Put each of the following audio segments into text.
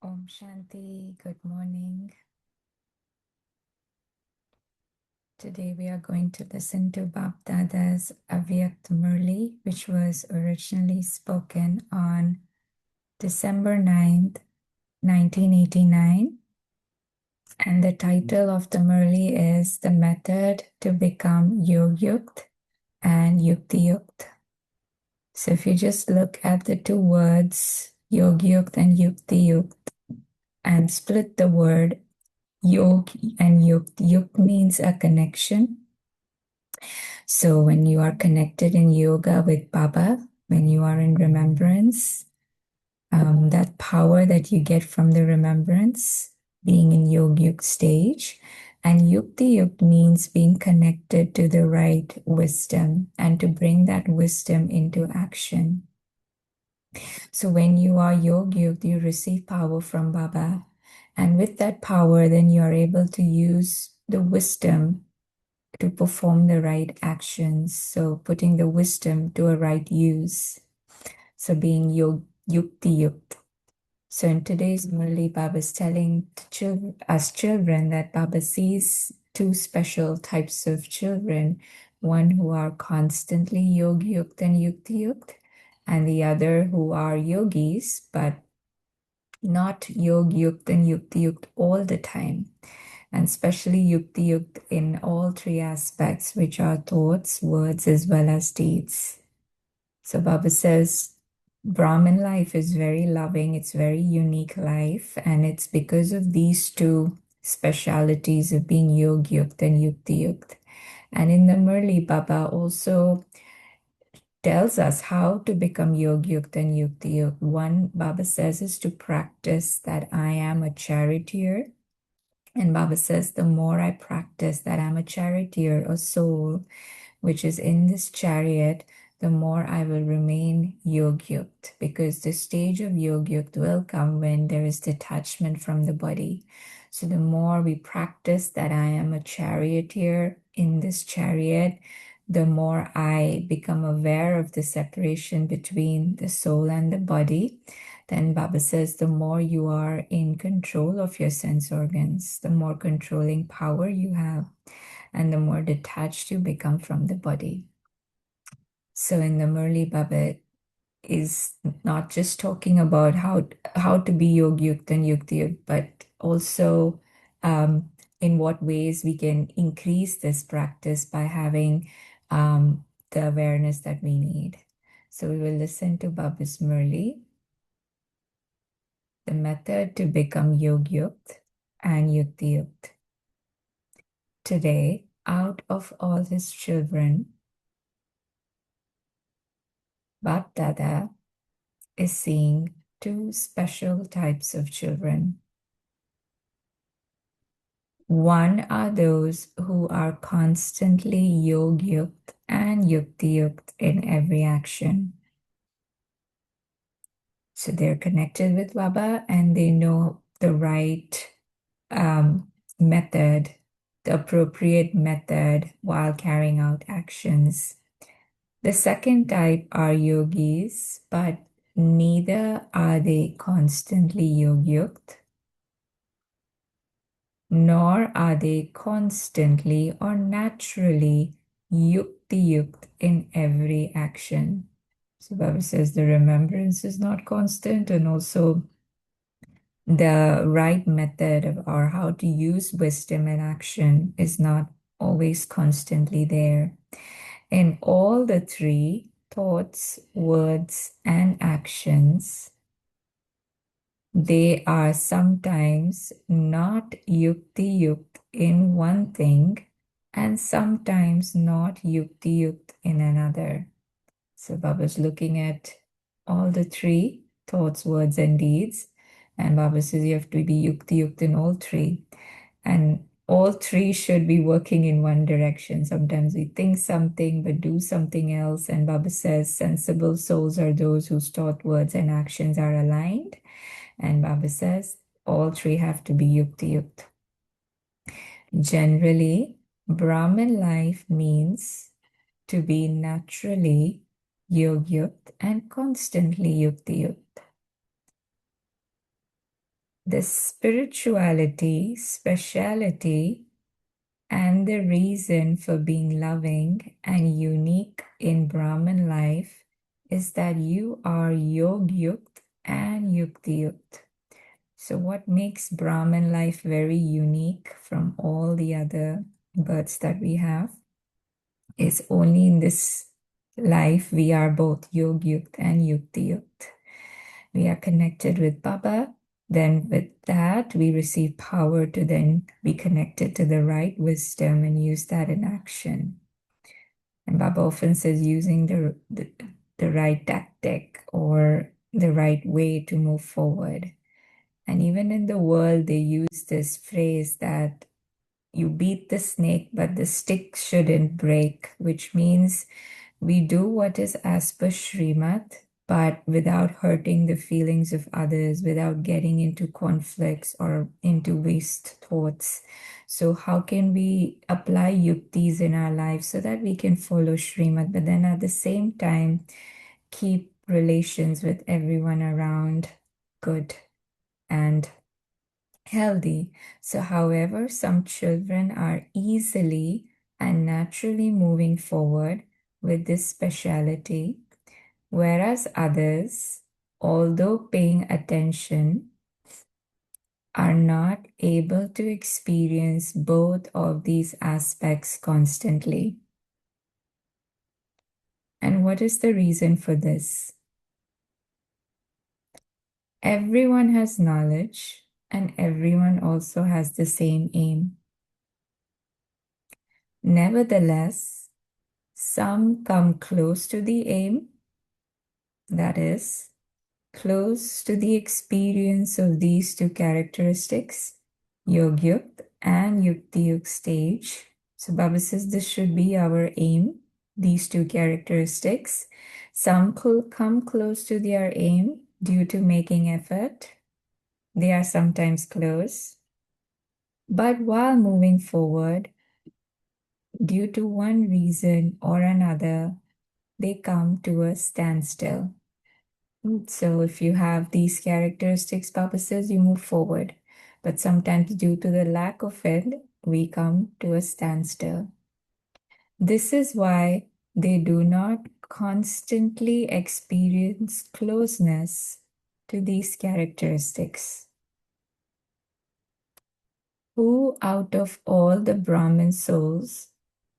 Om Shanti, good morning. Today we are going to listen to Bab Dada's YogYukt Murli, which was originally spoken on December 9th, 1989. And the title of the Murli is The Method to Become YogYukt and yuktiYukt. So if you just look at the two words, YogYukt and yuktiYukt, and split the word Yog and Yukt. Yukt means a connection. So when you are connected in yoga with Baba, when you are in remembrance, that power that you get from the remembrance, being in YogYukt stage, and yuktiYukt means being connected to the right wisdom and to bring that wisdom into action. So when you are YogYukt, you receive power from Baba. And with that power, then you are able to use the wisdom to perform the right actions. So putting the wisdom to a right use. So being yuktiYukt. So in today's Murli, Baba is telling us children that Baba sees two special types of children. One who are constantly YogYukt and yuktiYukt, and the other who are yogis, but not YogYukt and yuktiYukt all the time, and especially yuktiYukt in all three aspects, which are thoughts, words, as well as deeds. So Baba says, Brahmin life is very loving, it's very unique life, and it's because of these two specialities of being YogYukt and yuktiYukt. And in the Murli, Baba also tells us how to become YogYukt and yuktiYukt. One, Baba says, is to practice that I am a charioteer. And Baba says, the more I practice that I'm a charioteer, a soul, which is in this chariot, the more I will remain YogYukt, because the stage of YogYukt will come when there is detachment from the body. So the more we practice that I am a charioteer in this chariot, the more I become aware of the separation between the soul and the body. Then Baba says, the more you are in control of your sense organs, the more controlling power you have, and the more detached you become from the body. So in the Murli, Baba is not just talking about how to be YogYukt and yuktiYukt, but also in what ways we can increase this practice by having the awareness that we need. So we will listen to Baba's Murli, the method to become YogYukt and yuktiYukt. Today, out of all his children, Bab Dada is seeing two special types of children. One are those who are constantly YogYukt and yuktiYukt in every action. So they're connected with Baba and they know the right method, the appropriate method while carrying out actions. The second type are yogis, but neither are they constantly YogYukt, nor are they constantly or naturally yuktiYukt in every action. So Baba says the remembrance is not constant, and also the right method of or how to use wisdom in action is not always constantly there. In all the three, thoughts, words, and actions, they are sometimes not yuktiYukt in one thing and sometimes not yuktiYukt in another. So Baba's looking at all the three, thoughts, words, and deeds. And Baba says you have to be yuktiYukt in all three. And all three should be working in one direction. Sometimes we think something but do something else. And Baba says sensible souls are those whose thought, words, and actions are aligned. And Baba says all three have to be yuktiYukt. Generally, Brahmin life means to be naturally YogYukt and constantly yuktiYukt. the spirituality, speciality, and the reason for being loving and unique in Brahman life is that you are YogYukt and yuktiYukt. So what makes Brahman life very unique from all the other births that we have is only in this life we are both YogYukt and yuktiYukt. We are connected with Baba. Then with that, we receive power to then be connected to the right wisdom and use that in action. And Baba often says using the right tactic or the right way to move forward. And even in the world, they use this phrase that you beat the snake, but the stick shouldn't break, which means we do what is as per Srimad, but without hurting the feelings of others, without getting into conflicts or into waste thoughts. So how can we apply yuktis in our lives so that we can follow Srimad, but then at the same time, keep relations with everyone around good and healthy. So, however, some children are easily and naturally moving forward with this speciality, whereas others, although paying attention, are not able to experience both of these aspects constantly. And what is the reason for this? Everyone has knowledge, and everyone also has the same aim. Nevertheless, some come close to the aim, that is, close to the experience of these two characteristics, YogYukt and yuktiYukt stage. So Baba says this should be our aim, these two characteristics. Some come close to their aim due to making effort. They are sometimes close. But while moving forward, due to one reason or another, they come to a standstill. So if you have these characteristics, Papa says you move forward. But sometimes due to the lack of it, we come to a standstill. This is why they do not constantly experience closeness to these characteristics. Who out of all the Brahmin souls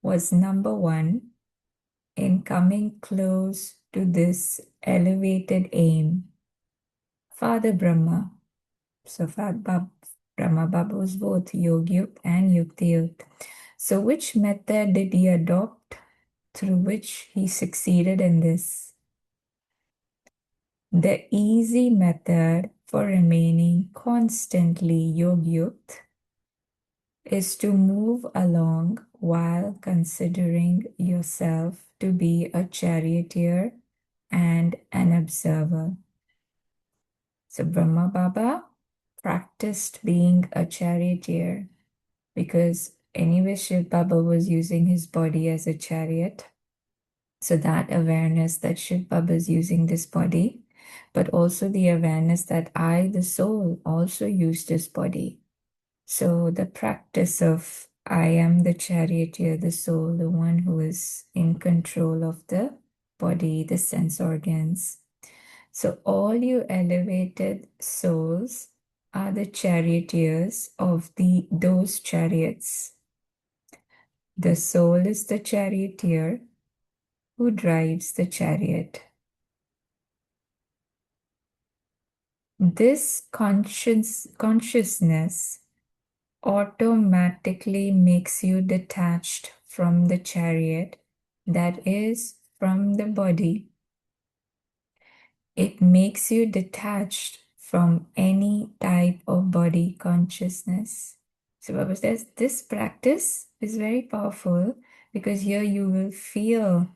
was number one in coming close to this elevated aim? Father Brahma. So Brahma Baba was both YogYukt and yuktiYukt. So which method did he adopt through which he succeeded in this? The easy method for remaining constantly YogYukt is to move along while considering yourself to be a charioteer and an observer. So Brahma Baba practiced being a charioteer because anyway Shiv Baba was using his body as a chariot. So that awareness that Shiv Baba is using this body, but also the awareness that I, the soul, also use this body. So the practice of I am the charioteer, the soul, the one who is in control of the body, the sense organs. So all you elevated souls are the charioteers of those chariots. The soul is the charioteer who drives the chariot. This consciousness automatically makes you detached from the chariot, that is, from the body. It makes you detached from any type of body consciousness. So Baba says this practice is very powerful because here you will feel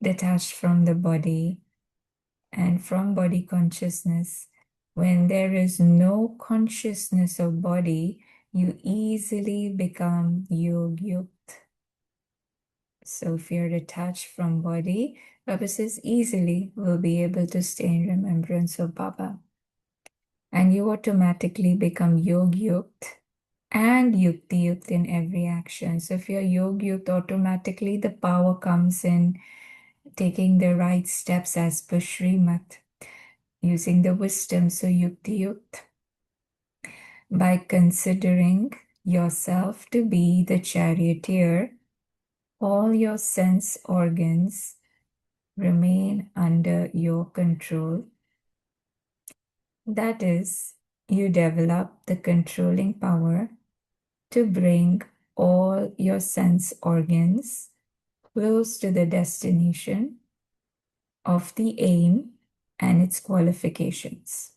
detached from the body and from body consciousness. When there is no consciousness of body, you easily become YogYukt. So if you're detached from body, Baba says easily will be able to stay in remembrance of Baba. and you automatically become YogYukt and yuktiYukt in every action. So if you're YogYukt, automatically the power comes in taking the right steps as per Srimat, using the wisdom. So yuktiYukt, by considering yourself to be the charioteer, all your sense organs remain under your control. That is, you develop the controlling power to bring all your sense organs close to the destination of the aim and its qualifications.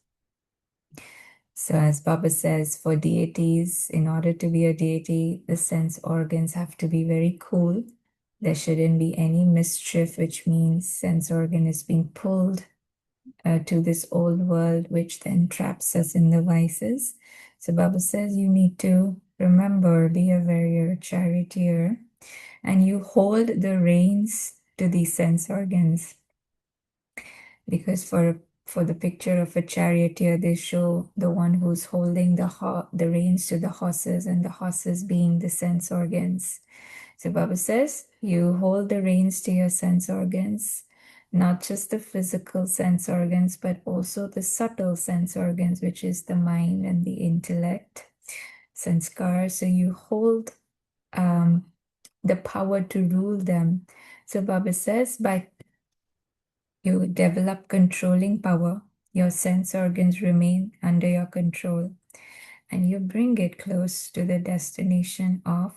So, as Baba says, for deities, in order to be a deity, the sense organs have to be very cool. There shouldn't be any mischief, which means sense organ is being pulled to this old world, which then traps us in the vices. So Baba says you need to remember, be aware you're a charioteer, and you hold the reins to these sense organs. Because for the picture of a charioteer, they show the one who's holding the reins to the horses, and the horses being the sense organs. So Baba says, you hold the reins to your sense organs, not just the physical sense organs, but also the subtle sense organs, which is the mind and the intellect, sanskar. So you hold the power to rule them. So Baba says, by you develop controlling power, your sense organs remain under your control, and you bring it close to the destination of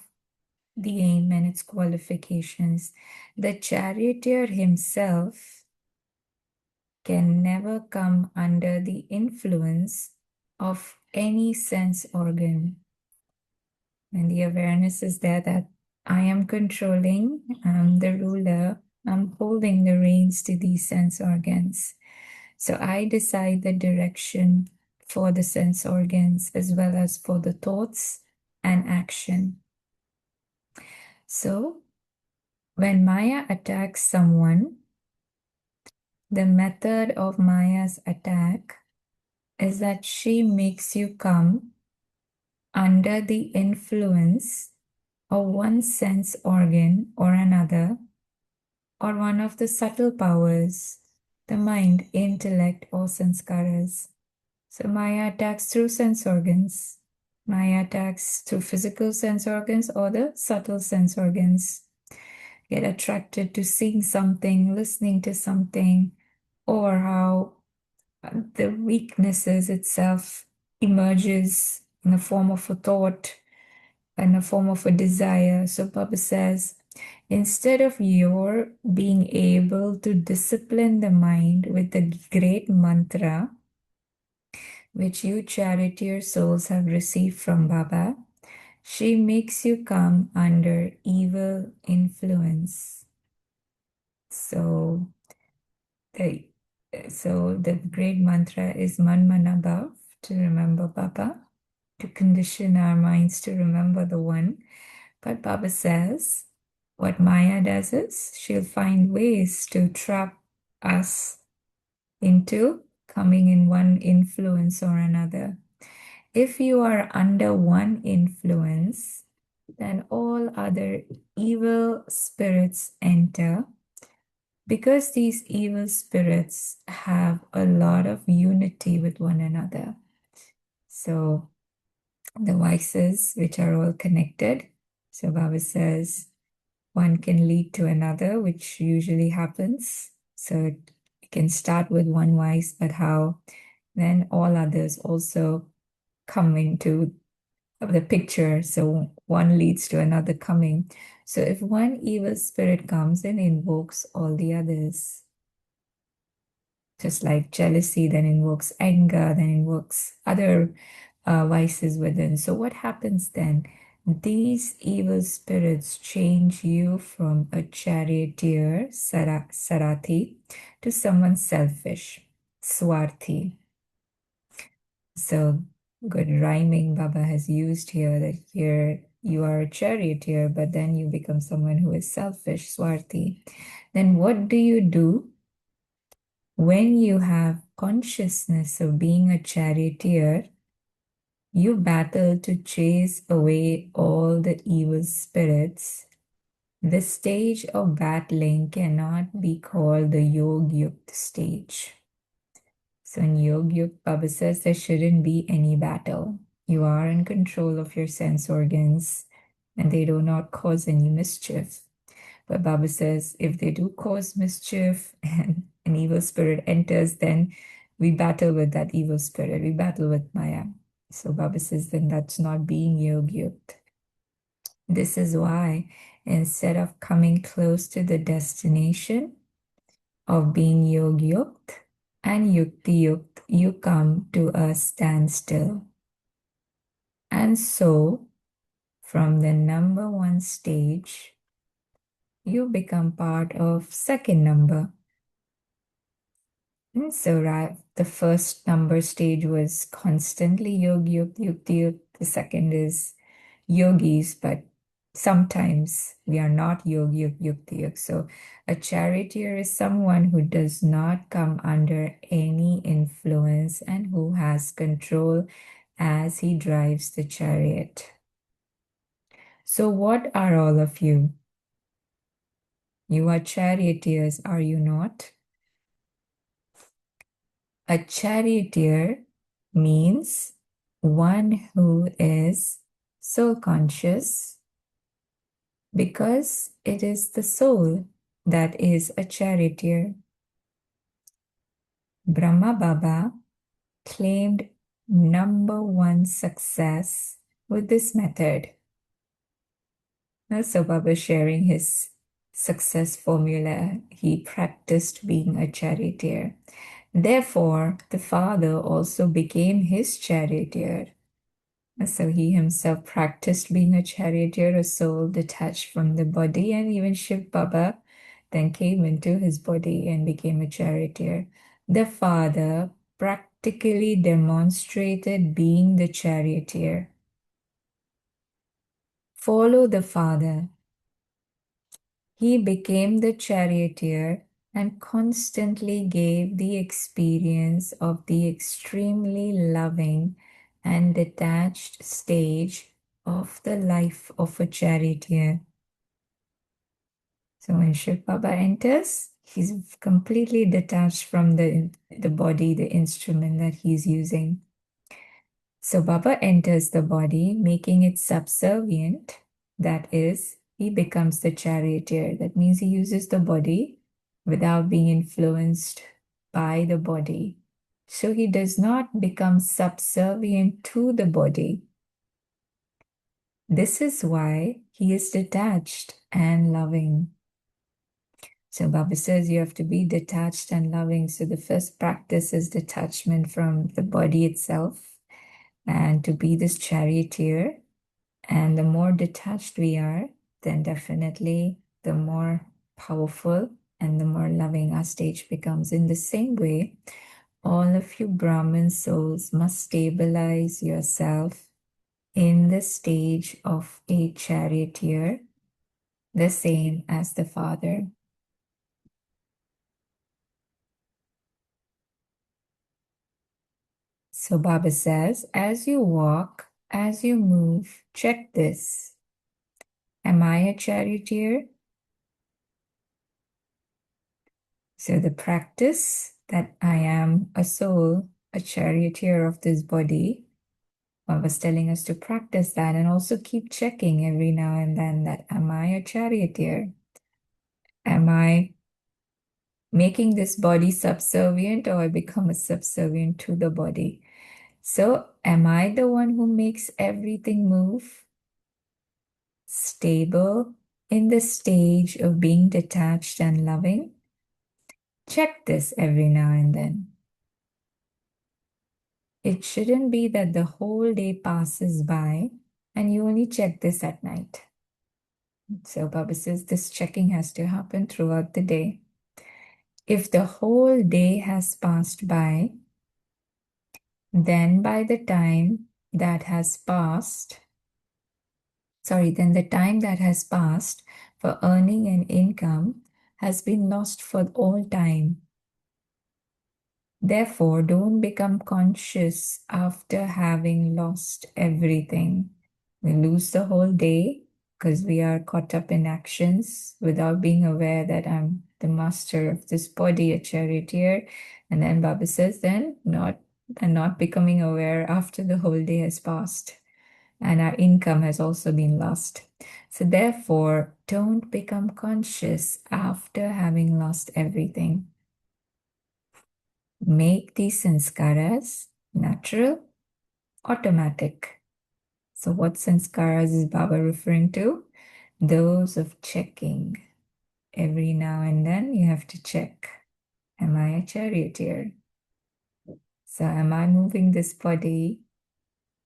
the aim and its qualifications. The charioteer himself can never come under the influence of any sense organ. And the awareness is there that I am controlling, I'm the ruler, I'm holding the reins to these sense organs. So I decide the direction for the sense organs as well as for the thoughts and action. So when Maya attacks someone, the method of Maya's attack is that she makes you come under the influence of one sense organ or another, or one of the subtle powers, the mind, intellect, or sanskaras. So Maya attacks through sense organs. Maya attacks through physical sense organs or the subtle sense organs. Get attracted to seeing something, listening to something, or how the weaknesses itself emerges in the form of a thought, in the form of a desire. So Baba says, instead of your being able to discipline the mind with the great mantra, which you charioteer souls have received from Baba, she makes you come under evil influence. So the great mantra is Man Mana Bhav, to remember Baba, to condition our minds to remember the one. But Baba says, what Maya does is she'll find ways to trap us into coming in one influence or another. If you are under one influence, then all other evil spirits enter, because these evil spirits have a lot of unity with one another. So the vices, which are all connected. So Baba says one can lead to another, which usually happens. So it can start with one vice, but how then all others also come into the picture. So one leads to another coming. So if one evil spirit comes and invokes all the others, just like jealousy then invokes anger, then invokes other vices within. So what happens then? These evil spirits change you from a charioteer, Sarathi, to someone selfish, Swarthi. So good rhyming Baba has used here, that here you are a charioteer, but then you become someone who is selfish, Swarthi. Then what do? When you have consciousness of being a charioteer, you battle to chase away all the evil spirits. The stage of battling cannot be called the YogYukt stage. So in YogYukt, Baba says there shouldn't be any battle. You are in control of your sense organs and they do not cause any mischief. But Baba says if they do cause mischief and an evil spirit enters, then we battle with that evil spirit. We battle with Maya. So Baba says then that's not being YogYukt. This is why instead of coming close to the destination of being YogYukt and yuktiYukt, you come to a standstill. And so, from the number 1 stage, you become part of second number. And so, right, the first number stage was constantly YogYukt, yuktiYukt. The second is yogis, but sometimes we are not YogYukt, yuktiYukt. So a charioteer is someone who does not come under any influence and who has control as he drives the chariot. So what are all of you? You are charioteers, are you not? A charioteer means one who is soul conscious, because it is the soul that is a charioteer. Brahma Baba claimed number 1 success with this method. So Baba sharing his success formula. He practiced being a charioteer. Therefore, the father also became his charioteer. So he himself practiced being a charioteer, a soul detached from the body, and even Shiv Baba then came into his body and became a charioteer. The father practically demonstrated being the charioteer. Follow the father. He became the charioteer and constantly gave the experience of the extremely loving and detached stage of the life of a charioteer. So when Shiv Baba enters, he's completely detached from the body, the instrument that he's using. So Baba enters the body, making it subservient. That is, he becomes the charioteer. That means he uses the body without being influenced by the body. So he does not become subservient to the body. This is why he is detached and loving. So Baba says you have to be detached and loving. So the first practice is detachment from the body itself and to be this charioteer. And the more detached we are, then definitely the more powerful and the more loving our stage becomes. In the same way, all of you Brahmin souls must stabilize yourself in the stage of a charioteer, the same as the father. So Baba says, as you walk, as you move, check this. Am I a charioteer? So the practice that I am a soul, a charioteer of this body, Baba was telling us to practice that and also keep checking every now and then that am I a charioteer? Am I making this body subservient or I become a subservient to the body? So am I the one who makes everything move? Stable in the stage of being detached and loving? Check this every now and then. It shouldn't be that the whole day passes by and you only check this at night. So Baba says this checking has to happen throughout the day. If the whole day has passed by, then by the time that has passed, then the time that has passed for earning an income has been lost for all time. Therefore, don't become conscious after having lost everything. We lose the whole day because we are caught up in actions without being aware that I'm the master of this body, a charioteer. And then Baba says, then not becoming aware after the whole day has passed and our income has also been lost. So therefore, don't become conscious after having lost everything. Make these sanskaras natural, automatic. So what sanskaras is Baba referring to? Those of checking. Every now and then you have to check. Am I a charioteer? So am I moving this body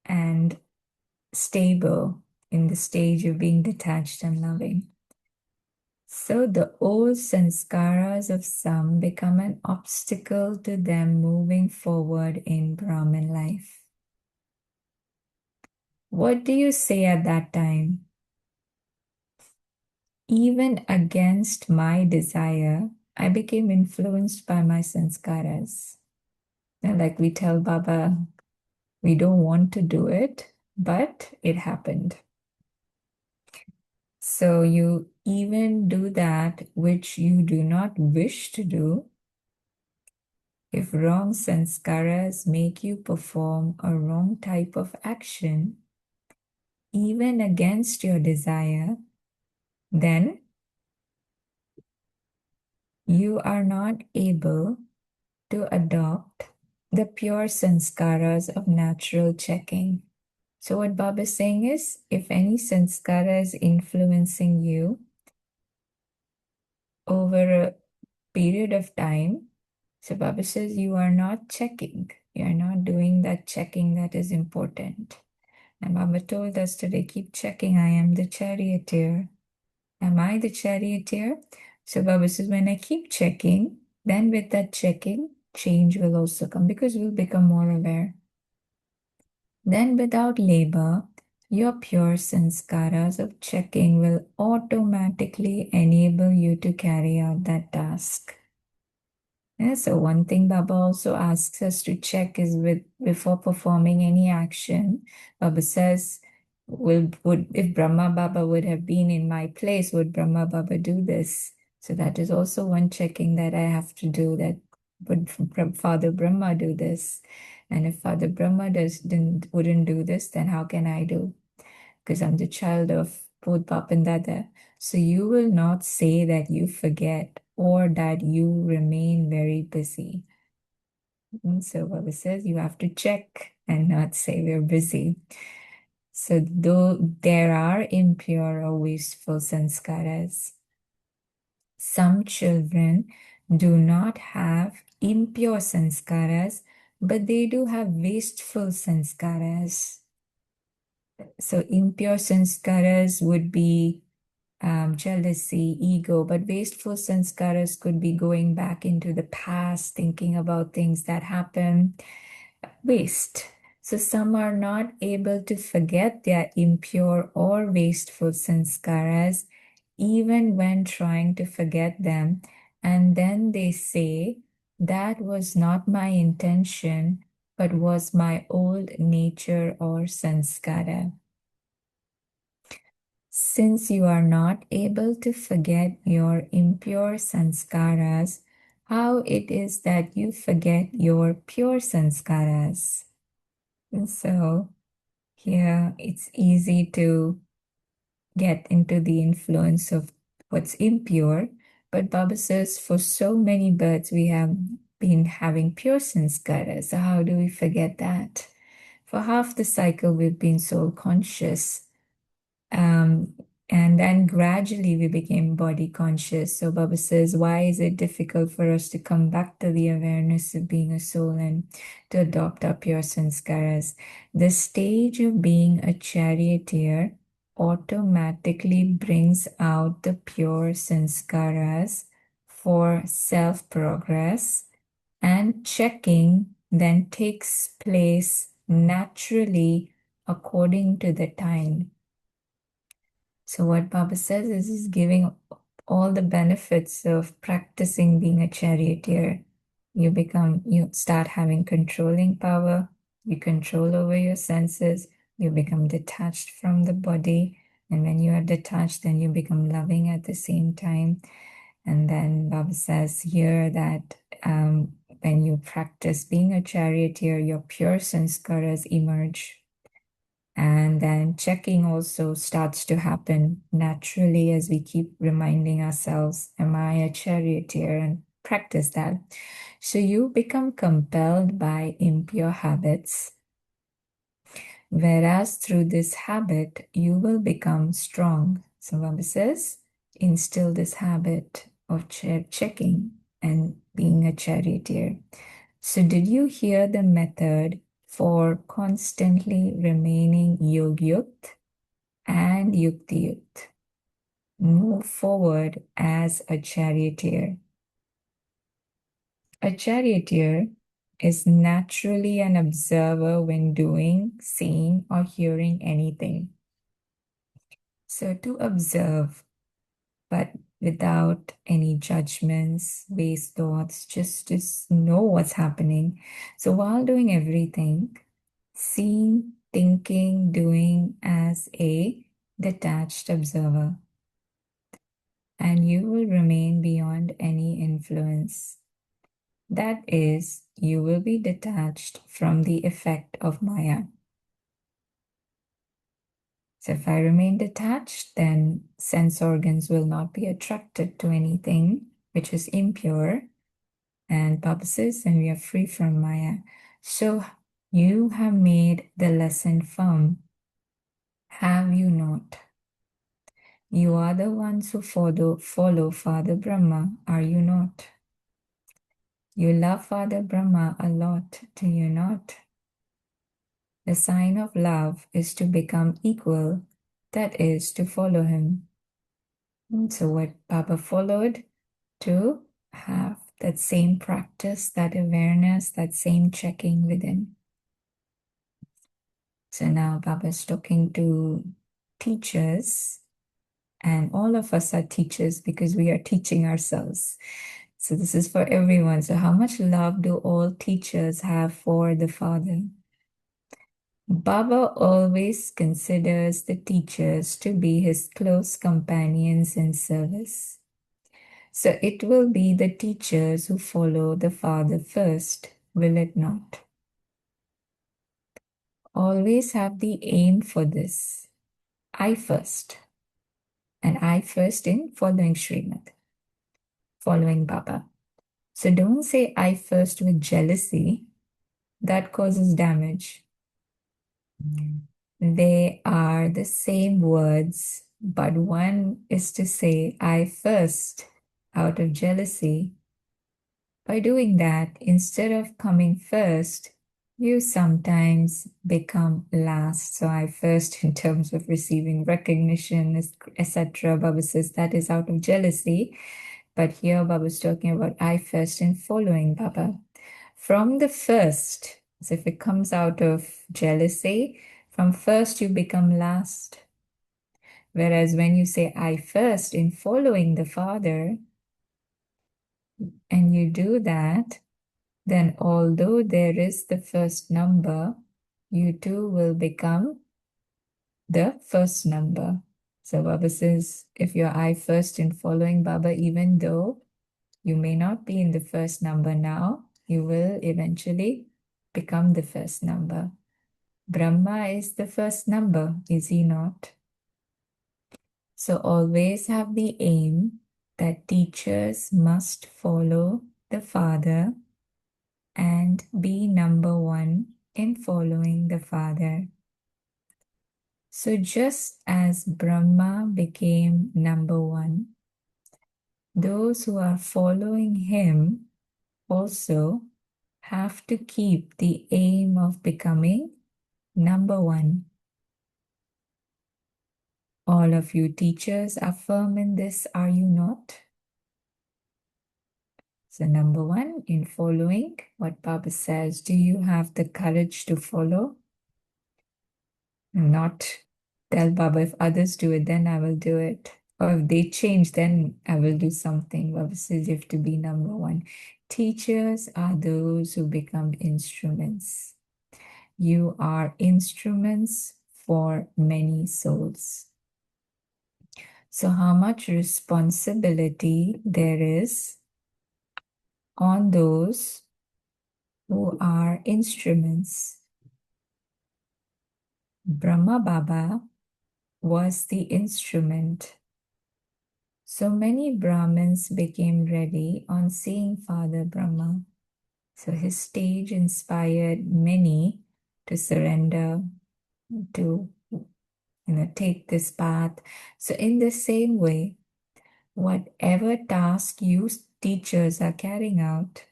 and stable in the stage of being detached and loving? So the old sanskaras of some become an obstacle to them moving forward in Brahman life. What do you say at that time? Even against my desire, I became influenced by my sanskaras. And like we tell Baba, we don't want to do it, but it happened. So you even do that which you do not wish to do. If wrong sanskaras make you perform a wrong type of action, even against your desire, then you are not able to adopt the pure sanskaras of natural checking. So what Baba is saying is, if any sanskara is influencing you over a period of time, so Baba says you are not checking. You are not doing that checking that is important. And Baba told us today, keep checking. I am the charioteer. Am I the charioteer? So Baba says, when I keep checking, then with that checking, change will also come because we'll become more aware. Then without labor, your pure sanskaras of checking will automatically enable you to carry out that task. Yeah, so one thing Baba also asks us to check is with before performing any action. Baba says, would if Brahma Baba would have been in my place, would Brahma Baba do this? So that is also one checking that I have to do. That would Father Brahma do this? And if Father Brahma wouldn't do this, then how can I do? Because I'm the child of both Bap and Dada. So you will not say that you forget or that you remain very busy. And so Baba says you have to check and not say we're busy. So though there are impure or wasteful sanskaras, some children do not have impure sanskaras, but they do have wasteful sanskaras. So impure sanskaras would be jealousy, ego, but wasteful sanskaras could be going back into the past, thinking about things that happened. Waste. So some are not able to forget their impure or wasteful sanskaras, even when trying to forget them. And then they say, that was not my intention, but was my old nature or sanskara. Since you are not able to forget your impure sanskaras, how it is that you forget your pure sanskaras? And so here it's easy to get into the influence of what's impure, but Baba says for so many births we have been having pure sanskaras. So how do we forget that? For half the cycle we've been soul conscious. Um, and then gradually we became body conscious. So Baba says, why is it difficult for us to come back to the awareness of being a soul and to adopt our pure sanskaras? The stage of being a charioteer automatically brings out the pure sanskaras for self-progress, and checking then takes place naturally according to the time. So what Baba says is he's giving all the benefits of practicing being a charioteer. You start having controlling power. You control over your senses. You become detached from the body. And when you are detached, then you become loving at the same time. And then Baba says here that when you practice being a charioteer, your pure sanskaras emerge. And then checking also starts to happen naturally as we keep reminding ourselves, am I a charioteer? And practice that. So you become compelled by impure habits, whereas through this habit, you will become strong. So Baba says, instill this habit of checking and being a charioteer. So did you hear the method for constantly remaining YogYukt and yuktiYukt? Move forward as a charioteer. A charioteer is naturally an observer when doing, seeing, or hearing anything. So to observe, but without any judgments, waste thoughts, just to know what's happening. So while doing everything, seeing, thinking, doing as a detached observer, and you will remain beyond any influence. That is, you will be detached from the effect of Maya. So if I remain detached, then sense organs will not be attracted to anything which is impure and purposes, and we are free from Maya. So you have made the lesson firm, have you not? You are the ones who follow Father Brahma, are you not? You love Father Brahma a lot, do you not? The sign of love is to become equal, that is, to follow him. So what Baba followed, to have that same practice, that awareness, that same checking within. So now Baba is talking to teachers, and all of us are teachers because we are teaching ourselves. So this is for everyone. So how much love do all teachers have for the Father? Baba always considers the teachers to be his close companions in service. So it will be the teachers who follow the Father first, will it not? Always have the aim for this. I first. And I first in following Srimad, following Baba. So don't say I first with jealousy. That causes damage. They are the same words, but one is to say I first out of jealousy. By doing that, instead of coming first, you sometimes become last. So I first in terms of receiving recognition, etc. Baba says that is out of jealousy. But here Baba is talking about I first in following Baba. From the first, so if it comes out of jealousy, from first you become last. Whereas when you say I first in following the Father, and you do that, then although there is the first number, you too will become the first number. So Baba says, if you're I first in following Baba, even though you may not be in the first number now, you will eventually become the first number. Brahma is the first number, is he not? So always have the aim that teachers must follow the Father and be number one in following the Father. So just as Brahma became number one, those who are following him also have to keep the aim of becoming number one. All of you teachers are firm in this, are you not? So number one, in following what Baba says, do you have the courage to follow? Not tell Baba, if others do it, then I will do it. or if they change, then I will do something. Baba says you have to be number one. Teachers are those who become instruments. You are instruments for many souls. So how much responsibility there is on those who are instruments. Brahma Baba was the instrument. So many Brahmins became ready on seeing Father Brahma. So his stage inspired many to surrender, to take this path. So in the same way, whatever task you teachers are carrying out,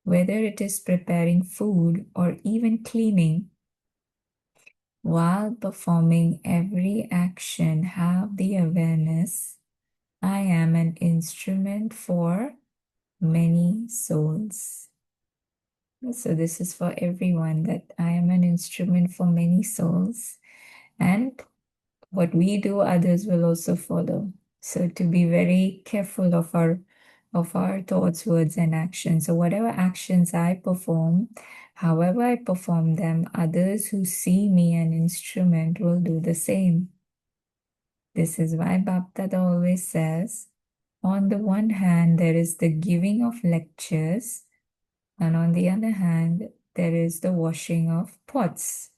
whether it is preparing food or even cleaning, while performing every action, have the awareness, I am an instrument for many souls. So this is for everyone, that I am an instrument for many souls. And what we do, others will also follow. So to be very careful of our thoughts, words, and actions. So whatever actions I perform, however I perform them, others who see me an instrument will do the same. This is why Baptada always says, on the one hand, there is the giving of lectures, and on the other hand, there is the washing of pots.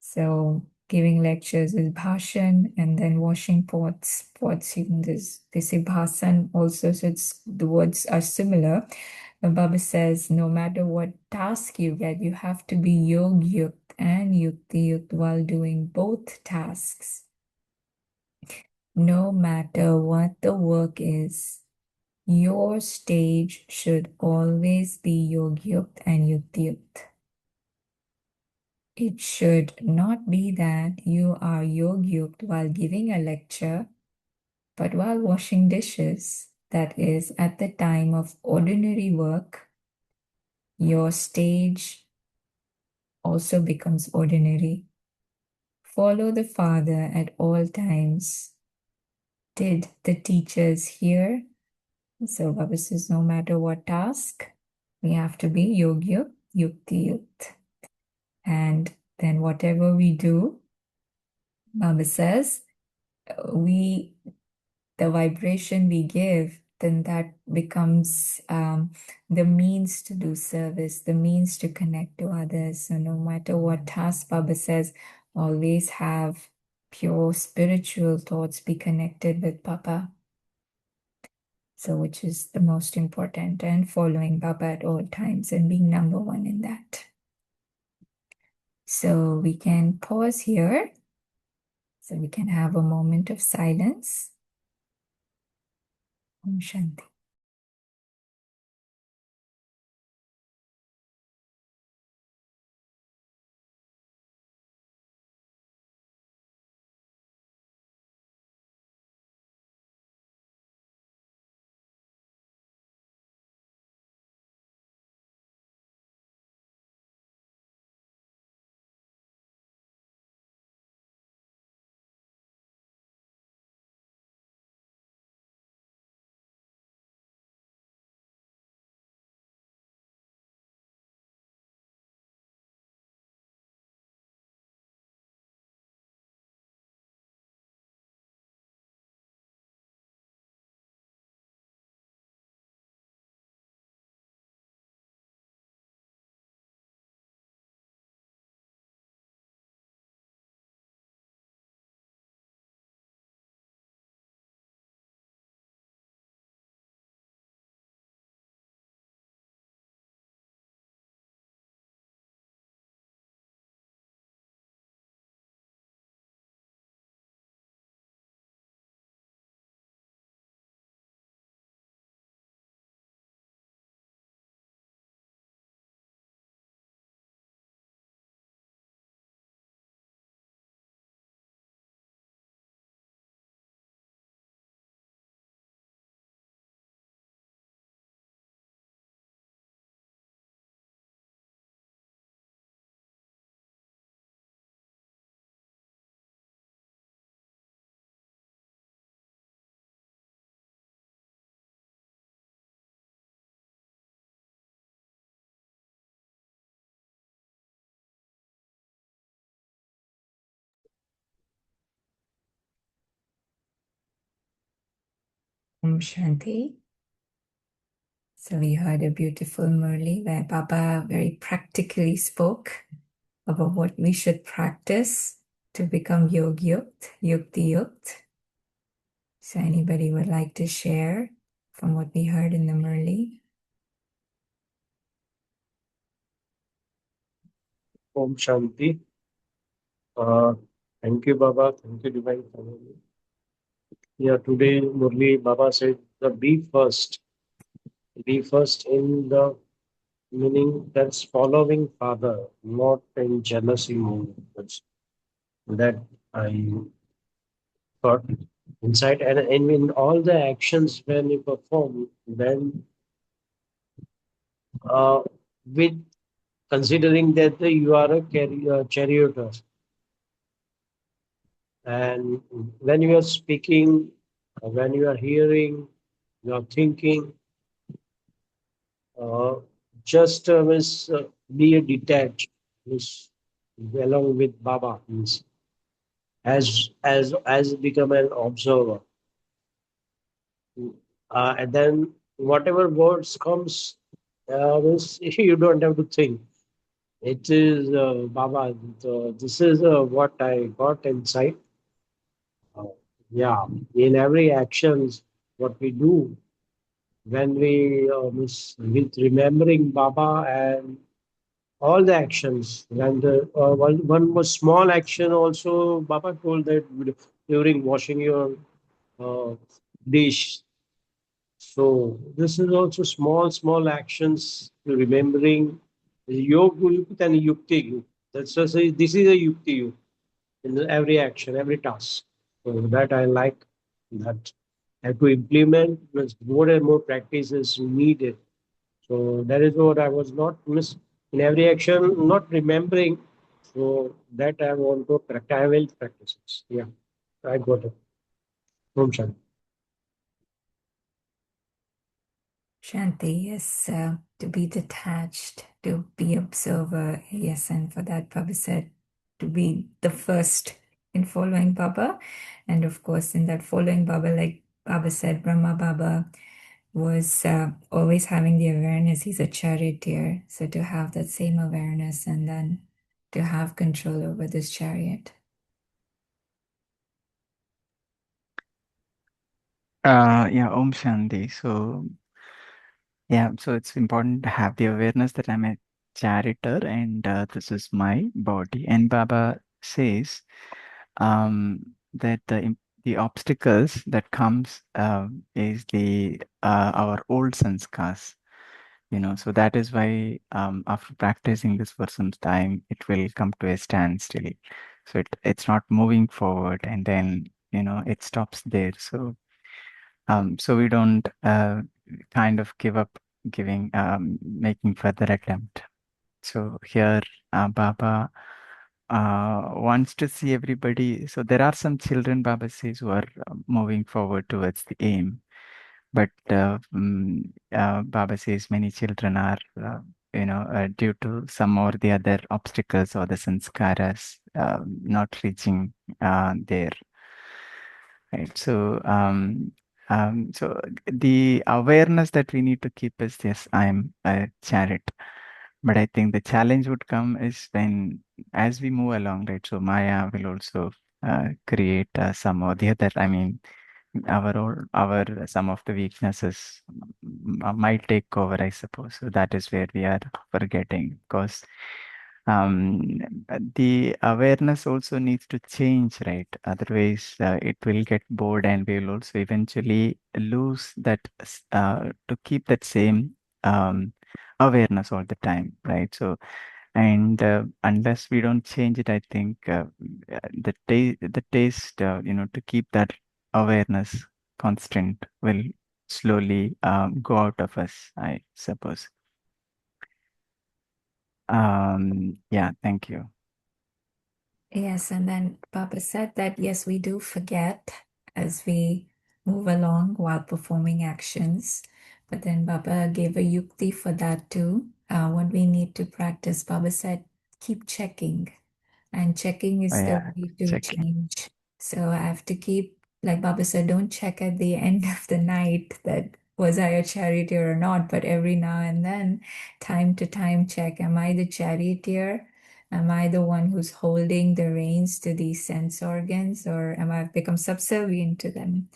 So giving lectures is bhashan, and then washing pots. Pots, they say bhasan also, so the words are similar. The Baba says, no matter what task you get, you have to be YogYukt and yuktiYukt while doing both tasks. No matter what the work is, your stage should always be YogYukt and yuktiYukt. It should not be that you are YogYukt while giving a lecture, but while washing dishes, that is, at the time of ordinary work, your stage also becomes ordinary. Follow the Father at all times. Did the teachers hear? So Baba says, no matter what task, we have to be YogYukt, yuktiYukt. And then whatever we do, Baba says, the vibration we give, then that becomes the means to do service, the means to connect to others. So no matter what task, Baba says, always have pure spiritual thoughts, be connected with Papa. So which is the most important, and following Baba at all times and being number one in that. So we can pause here. So we can have a moment of silence. Om Shanti. Shanti. So we heard a beautiful Murli where Baba very practically spoke about what we should practice to become YogYukt, yuktiYukt. So anybody would like to share from what we heard in the Murli? Om Shanti. Thank you, Baba. Thank you, Divine Family. Yeah, today Murli Baba said the be first. Be first in the meaning that's following Father, not in jealousy mode. That I thought inside, and in all the actions when you perform, then uh, with considering that you are a charioteer, and when you are speaking, when you are hearing, you are thinking, uh, just means be a detached, means along with Baba, means as become an observer, and then whatever words comes, means you don't have to think. It is Baba. This is what I got inside. Uh, yeah, in every actions, what we do when we with remembering Baba and all the actions. And one was small action also. Baba told that during washing your uh, dish. So this is also small actions to remembering YogYukt and yuktiYukt. That's just this is a yuktiYukt in every action, every task. So that I like that. Have to implement because more and more practice is needed. So that is what I was not miss in every action, not remembering. So that I want to practice. I will practice it. Yeah, I got it. Om Shanti. Shanti, yes, to be detached, to be observer, yes, and for that Baba said to be the first in following Baba. And of course, in that following Baba, like Baba said, Brahma Baba was always having the awareness he's a charioteer. So to have that same awareness and then to have control over this chariot. Yeah, Om Shanti. So, yeah, so it's important to have the awareness that I'm a charioteer and this is my body. And Baba says that the obstacles that comes is the our old sanskars. So that is why after practicing this for some time, it will come to a standstill. So it's not moving forward, and then it stops there. So we don't kind of give up giving making further attempt. So here Baba wants to see everybody. So there are some children, Baba says, who are moving forward towards the aim. But Baba says many children are, due to some or the other obstacles or the sanskaras not reaching there. Right. So the awareness that we need to keep is yes, I'm a chariot. But I think the challenge would come is when, as we move along, right? So Maya will also create some or the other. I mean, our some of the weaknesses might take over, I suppose. So that is where we are forgetting because um, the awareness also needs to change, right? Otherwise, it will get bored and we will also eventually lose that to keep that same awareness all the time, right? So, and unless we don't change it, I think the taste, to keep that awareness constant will slowly go out of us, I suppose. Yeah, thank you. Yes, and then Baba said that yes, we do forget as we move along while performing actions. But then Baba gave a yukti for that too. What we need to practice, Baba said, keep checking. And checking is the Yeah, way to checking. change. So I have to keep like Baba said, don't check at the end of the night that was I a charioteer or not, but every now and then, time to time, check, am I the charioteer? Am I the one who's holding the reins to these sense organs, or am I become subservient to them?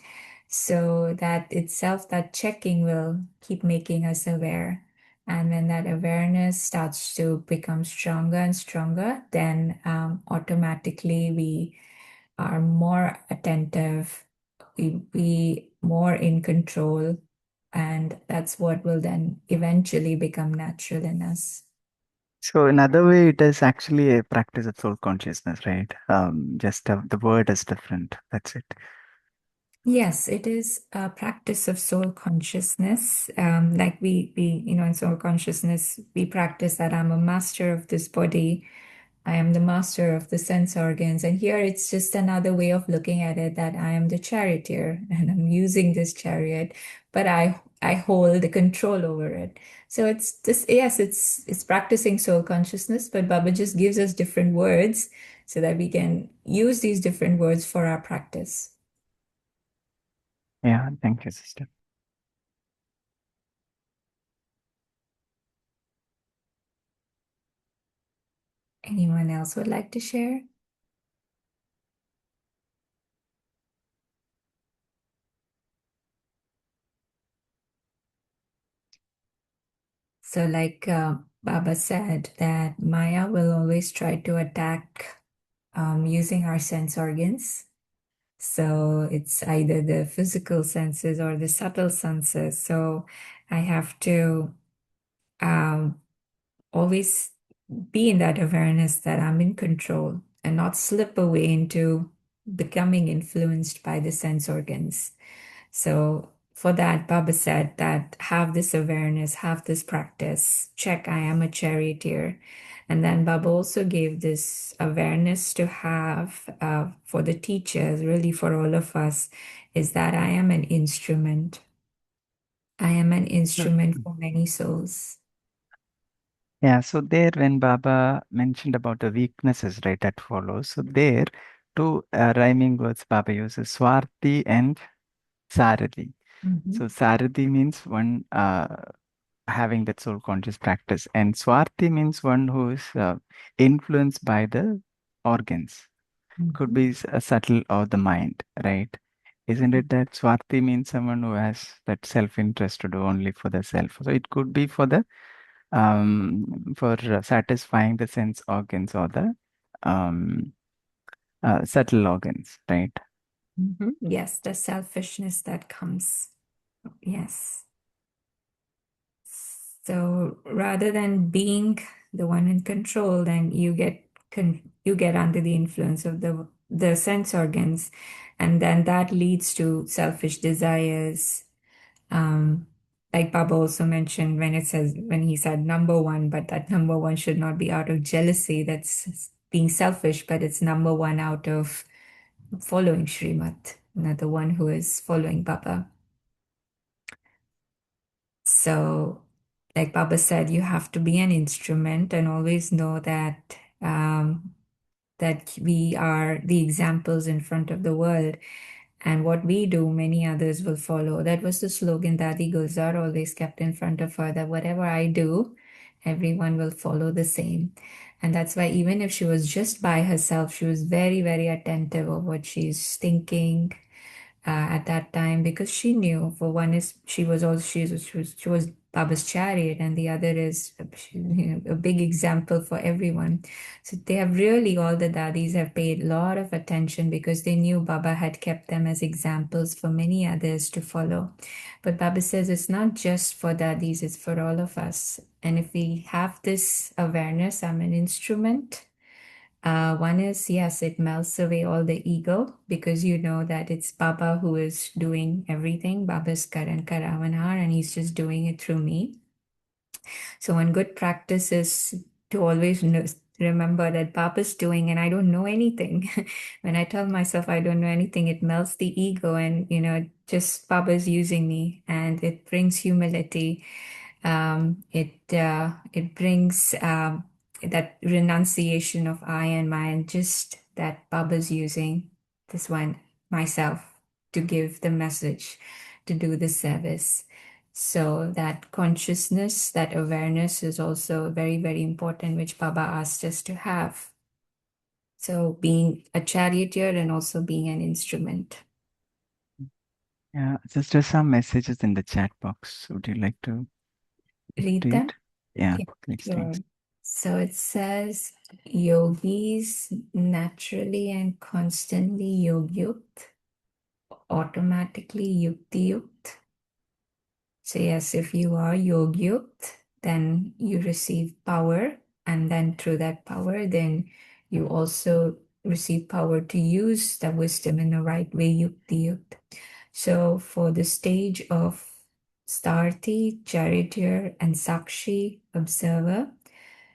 So that itself, that checking will keep making us aware. And when that awareness starts to become stronger and stronger, then automatically we are more attentive, we be more in control, and that's what will then eventually become natural in us. So another way, it is actually a practice of soul consciousness, right? Just the word is different. That's it. Yes, it is a practice of soul consciousness. Like in soul consciousness, we practice that I'm a master of this body. I am the master of the sense organs. And here it's just another way of looking at it, that I am the charioteer and I'm using this chariot, but I hold the control over it. So it's this, yes, it's practicing soul consciousness, but Baba just gives us different words so that we can use these different words for our practice. Yeah, thank you, sister. Anyone else would like to share? So, like Baba said, that Maya will always try to attack using our sense organs. So, it's either the physical senses or the subtle senses. So, I have to um, always be in that awareness that I'm in control and not slip away into becoming influenced by the sense organs. So for that, Baba said that have this awareness, have this practice, check I am a charioteer. And then Baba also gave this awareness to have for the teachers, really for all of us, is that I am an instrument. I am an instrument for many souls. Yeah, so there when Baba mentioned about the weaknesses, right, that follows. So there, two rhyming words Baba uses, Swarthi and Saradi. So Mhm. Saradi means one having that soul conscious practice, and Swarthi means one who is influenced by the organs. Could Mhm. be subtle or the mind, right? Isn't it that Swarthi means someone who has that self-interest to do only for the self? So it could be for the for satisfying the sense organs or the um, subtle organs, right? Mhm. Yes, the selfishness that comes. Yes. So rather than being the one in control, then you get under the influence of the sense organs, and then that leads to selfish desires. Um, like Baba also mentioned when he said number one, but that number one should not be out of jealousy. That's being selfish, but it's number one out of following Srimad, not the one who is following Baba. So, like Baba said, you have to be an instrument and always know that that we are the examples in front of the world. And what we do, many others will follow. That was the slogan Dadi Gulzar always kept in front of her, that whatever I do, everyone will follow the same. And that's why even if she was just by herself, she was very, very attentive of what she's thinking, at that time, because she knew, for one is she was also she was Baba's chariot, and the other is a big example for everyone. So they have really, all the daddies have paid a lot of attention because they knew Baba had kept them as examples for many others to follow. But Baba says it's not just for daddies, it's for all of us. And if we have this awareness, I'm an instrument. One is, yes, it melts away all the ego because you know that it's Baba who is doing everything. Baba's Karan Karavanar, and he's just doing it through me. So, one good practice is to always remember that Baba's doing, and I don't know anything. When I tell myself I don't know anything, it melts the ego, and just Baba's using me, and it brings humility. It brings that renunciation of I and my, and just that Baba's using this one myself. to give the message, to do the service. So that consciousness, that awareness is also very, very important, which Baba asked us to have. So being a charioteer and also being an instrument. Yeah, there's some messages in the chat box. Would you like to Read them? read? Yeah, Yeah, please, sure. thanks. So it says, yogis naturally and constantly yogyukt, automatically yuktiyukt. So yes, if you are yogyukt, then you receive power, and then through that power, then you also receive power to use the wisdom in the right way, yuktiyukt. So for the stage of Starti, charioteer, and Sakshi, observer,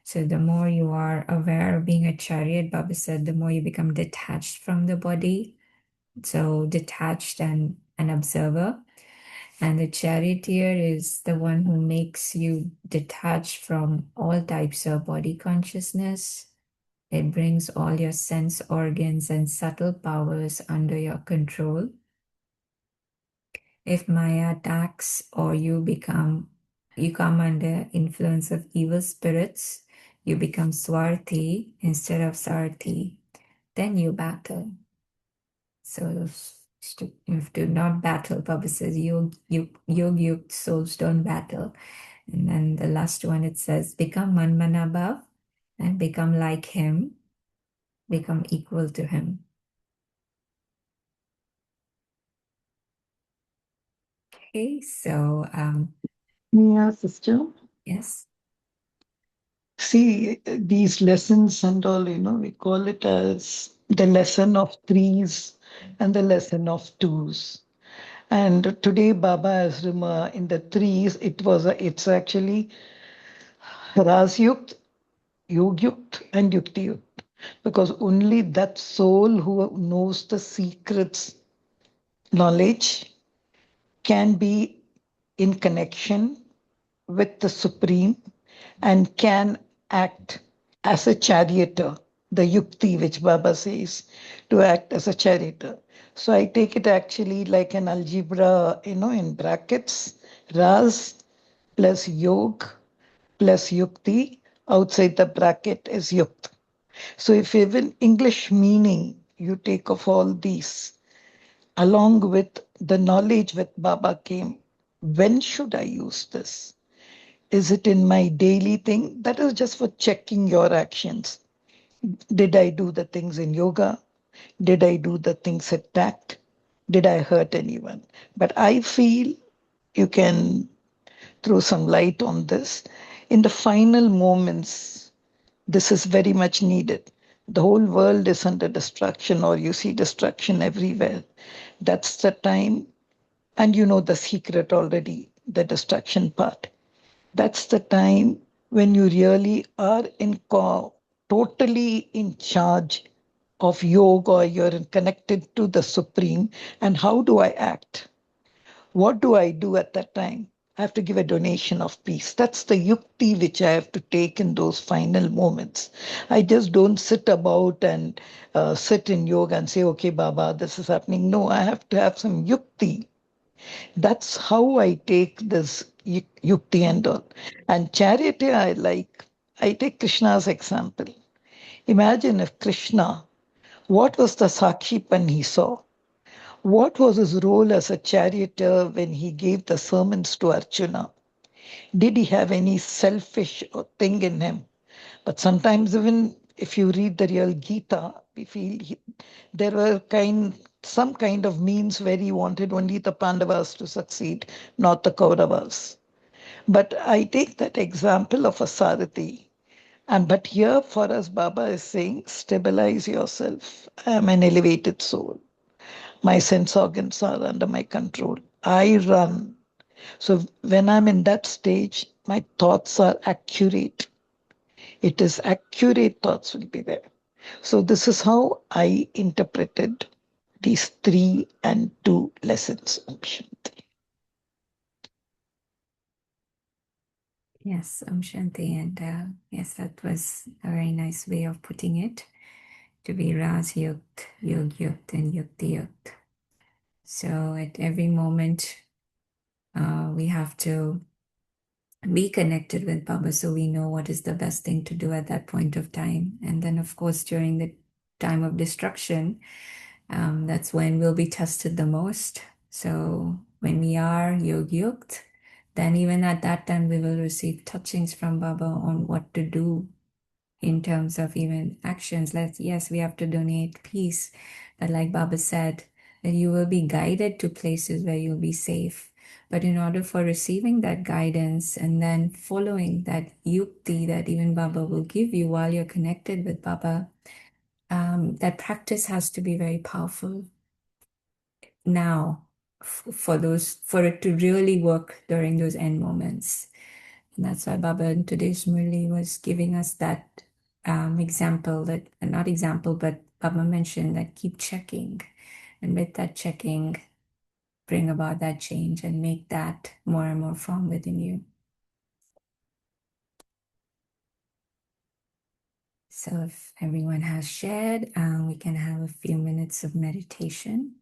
so the more you are aware of being a chariot, Baba said, the more you become detached from the body. So detached and an observer. And the charioteer is the one who makes you detached from all types of body consciousness. It brings all your sense organs and subtle powers under your control. If Maya attacks or you come under influence of evil spirits, you become Swarthi instead of Sarthi. Then you battle. So you have to not battle. Baba says, Yogyukt souls don't battle. And then the last one, it says, become Manmanabhav and become like him, become equal to him. Okay, so Yeah, sister. yes. See, these lessons and all, we call it as the lesson of threes and the lesson of twos. And today, Baba has in the threes, it's actually Rajyogt, YogYukt, and yuktiYukt. Because only that soul who knows the secrets, knowledge, can be in connection with the Supreme and can act as a charioteer, the yukti, which Baba says, to act as a charioteer. So I take it actually like an algebra, in brackets, Ras plus Yog plus Yukti. Outside the bracket is Yukt. So if even English meaning you take of all these, along with the knowledge with Baba came, when should I use this? Is it in my daily thing? That is just for checking your actions. Did I do the things in yoga? Did I do the things at tact? Did I hurt anyone? But I feel you can throw some light on this. In the final moments, this is very much needed. The whole world is under destruction, or you see destruction everywhere. That's the time, and you know the secret already, the destruction part. That's the time when you really are totally in charge of yoga, or you're connected to the Supreme. And how do I act? What do I do at that time? I have to give a donation of peace. That's the yukti which I have to take in those final moments. I just don't sit about and sit in yoga and say, okay, Baba, this is happening. No, I have to have some yukti. That's how I take this yukti and all. And charity, I take Krishna's example. Imagine if Krishna, what was the Sakshipan he saw? What was his role as a charioteer when he gave the sermons to Arjuna? Did he have any selfish thing in him? But sometimes, even if you read the real Gita, we feel there were some kind of means where he wanted only the Pandavas to succeed, not the Kauravas. But I take that example of a Sarathi. But here for us, Baba is saying, stabilize yourself. I am an elevated soul. My sense organs are under my control. I run. So when I'm in that stage, my thoughts are accurate. It is accurate thoughts will be there. So this is how I interpreted these 3 and 2 lessons. Shanti. Yes, Shanti. And yes, that was a very nice way of putting it, to be Rajyogt, YogYukt, and yuktiYukt. So at every moment, we have to be connected with Baba so we know what is the best thing to do at that point of time. And then, of course, during the time of destruction, that's when we'll be tested the most. So when we are YogYukt, then even at that time, we will receive touchings from Baba on what to do in terms of even actions. Yes, we have to donate peace, but like Baba said, that you will be guided to places where you'll be safe. But in order for receiving that guidance and then following that yukti that even Baba will give you while you're connected with Baba, that practice has to be very powerful now for it to really work during those end moments. And that's why Baba in today's Murli was giving us that example, that not example, but Baba mentioned that keep checking, and with that checking, bring about that change and make that more and more firm within you. So if everyone has shared, we can have a few minutes of meditation.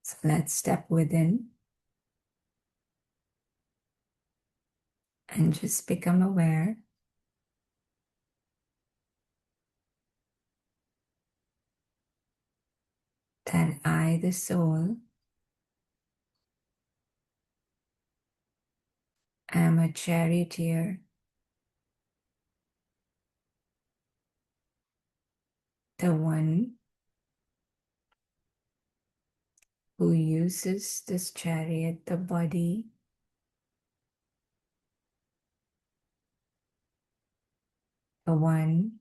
So let's step within and just become aware that I, the soul, am a charioteer, the one who uses this chariot, the body, the one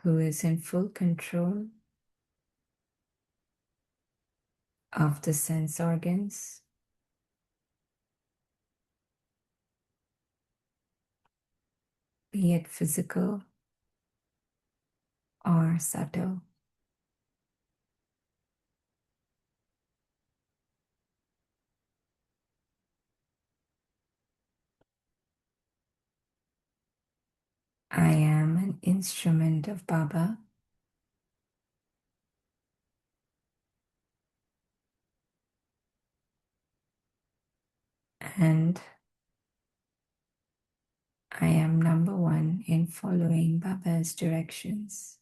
who is in full control of the sense organs, be it physical or subtle. I am an instrument of Baba, and I am number one in following Baba's directions.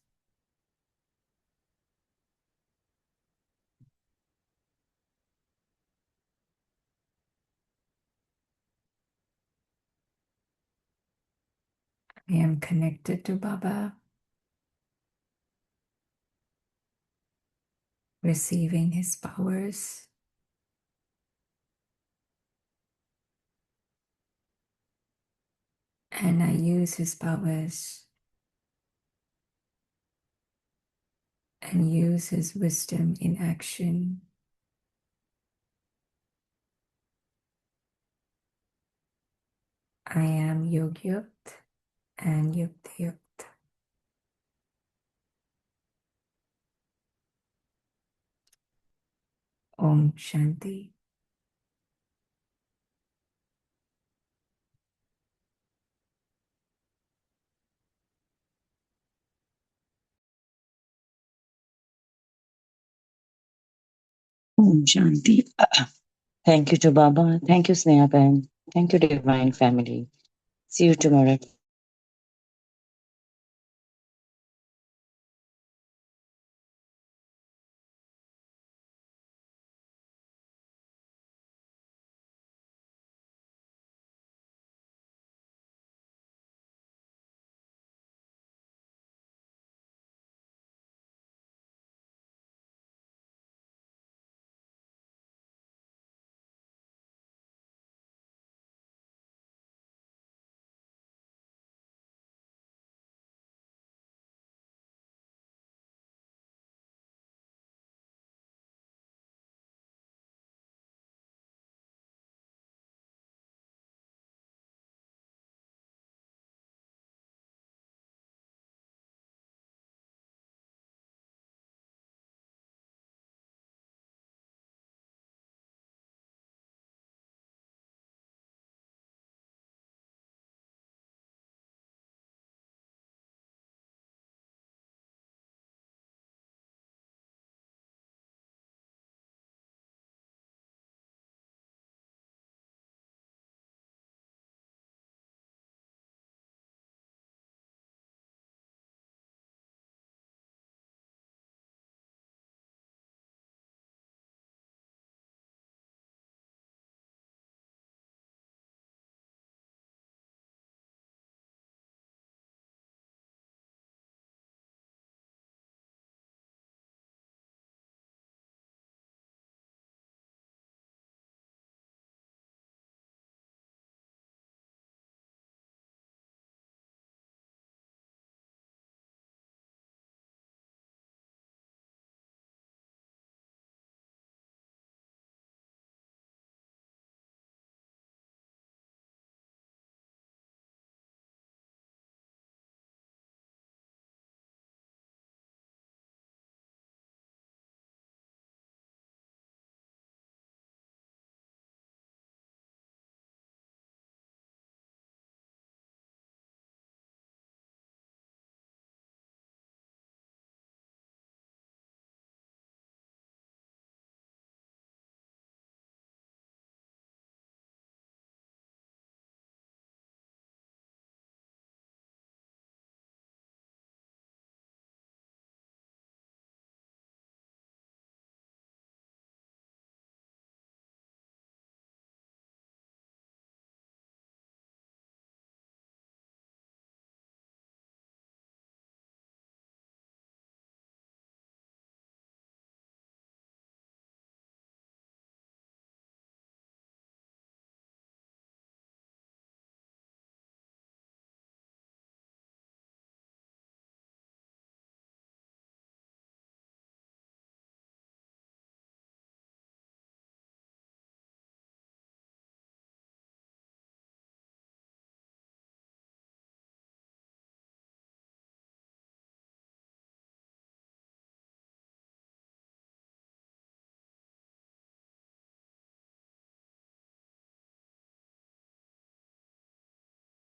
I am connected to Baba, receiving his powers, and I use his powers and use his wisdom in action. I am YogYukt and yuktiYukt. Om Shanti. Om Shanti. Thank you to Baba. Thank you, Sneha. Thank you, Divine Family. See you tomorrow.